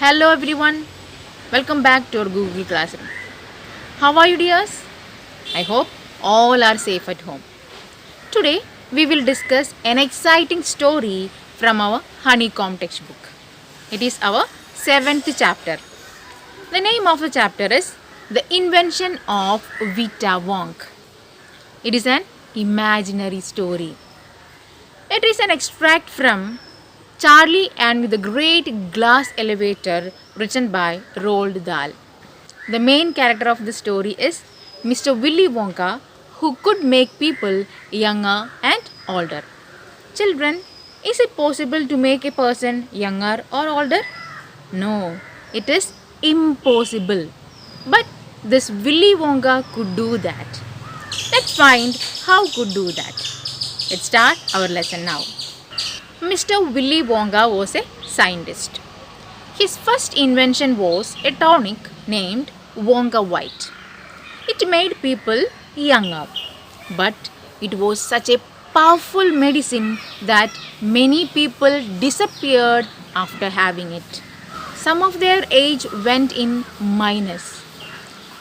Hello everyone, welcome back to our Google Classroom. How are you dears? I hope all are safe at home. Today we will discuss an exciting story from our Honeycomb textbook. It is our 7th chapter. The name of the chapter is The Invention of Vita Wonk. It is an imaginary story. It is an extract from Charlie and the Great Glass Elevator written by Roald Dahl. The main character of the story is Mr. Willy Wonka, who could make people younger and older. Children, is it possible to make a person younger or older? No, it is impossible. But this Willy Wonka could do that. Let's find how could do that. Let's start our lesson now. Mr. Willy Wonka was a scientist. His first invention was a tonic named Wonka White. It made people younger, but it was such a powerful medicine that many people disappeared after having it. Some of their age went in minus.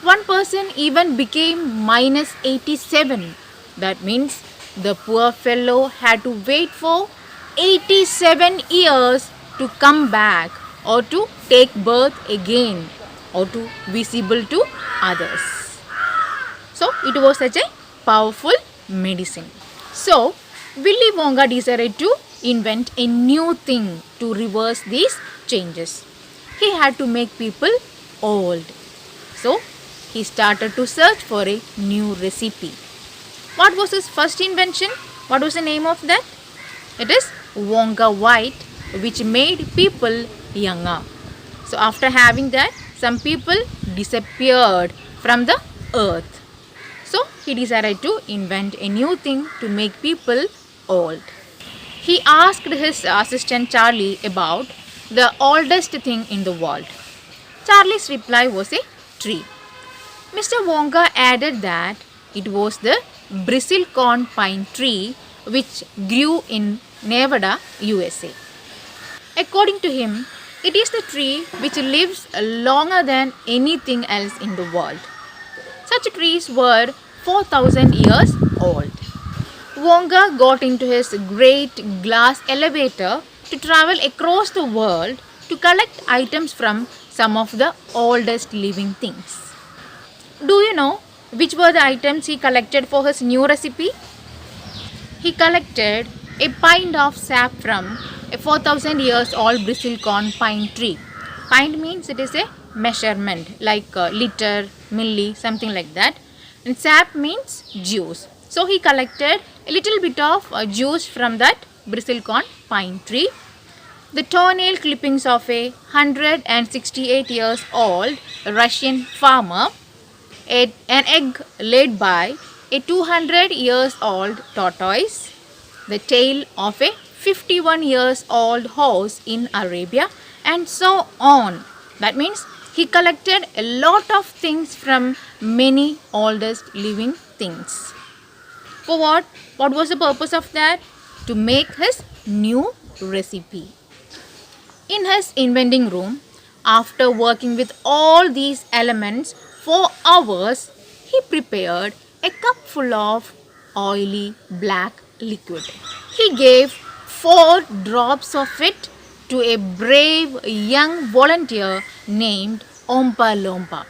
One person even became minus 87. That means the poor fellow had to wait for 87 years to come back or to take birth again or to visible to others. So it was such a powerful medicine. So Willy Wonka decided to invent a new thing to reverse these changes. He had to make people old. So he started to search for a new recipe. What was his first invention? What was the name of that? It is Wonka White, which made people younger. So after having that, some people disappeared from the earth. So he decided to invent a new thing to make people old. He asked his assistant Charlie about the oldest thing in the world. Charlie's reply was a tree. Mr. Wonka added that it was the bristlecone pine tree which grew in Nevada, USA. According to him, it is the tree which lives longer than anything else in the world. Such trees were 4,000 years old. Wonka got into his great glass elevator to travel across the world to collect items from some of the oldest living things. Do you know which were the items he collected for his new recipe? He collected a pint of sap from a 4,000 years old bristlecone pine tree. Pint means it is a measurement like liter, milli, something like that. And sap means juice. So he collected a little bit of juice from that bristlecone pine tree. The toenail clippings of a 168 years old Russian farmer, an egg laid by a 200 years old tortoise, the tail of a 51 years old horse in Arabia, and so on. That means he collected a lot of things from many oldest living things. For what? What was the purpose of that? To make his new recipe. In his inventing room, after working with all these elements for hours, he prepared a cup full of oily black liquid. He gave 4 drops of it to a brave young volunteer named Oompa Loompa.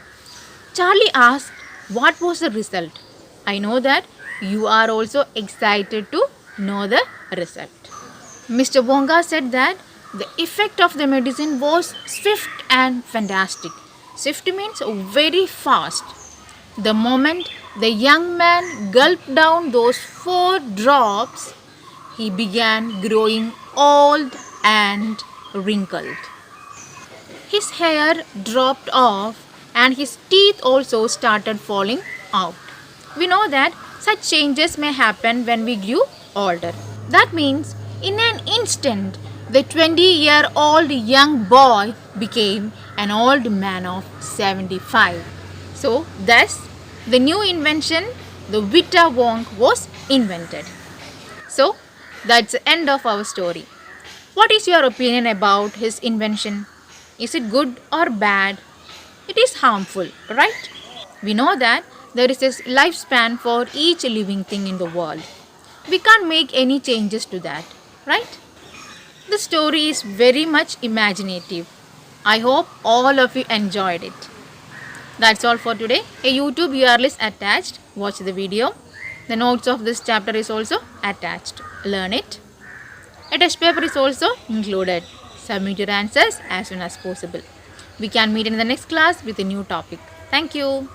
Charlie asked, what was the result? I know that you are also excited to know the result. Mr. Wonka said that the effect of the medicine was swift and fantastic. Swift means very fast. The moment the young man gulped down those 4 drops, he began growing old and wrinkled. His hair dropped off and his teeth also started falling out. We know that such changes may happen when we grew older. That means in an instant, the 20-year-old young boy became an old man of 75. So, thus, the new invention, the Vita Wonk, was invented. So, that's the end of our story. What is your opinion about his invention? Is it good or bad? It is harmful, right? We know that there is a lifespan for each living thing in the world. We can't make any changes to that, right? The story is very much imaginative. I hope all of you enjoyed it. That's all for today. A YouTube URL is attached. Watch the video. The notes of this chapter is also attached. Learn it. A test paper is also included. Submit your answers as soon as possible. We can meet in the next class with a new topic. Thank you.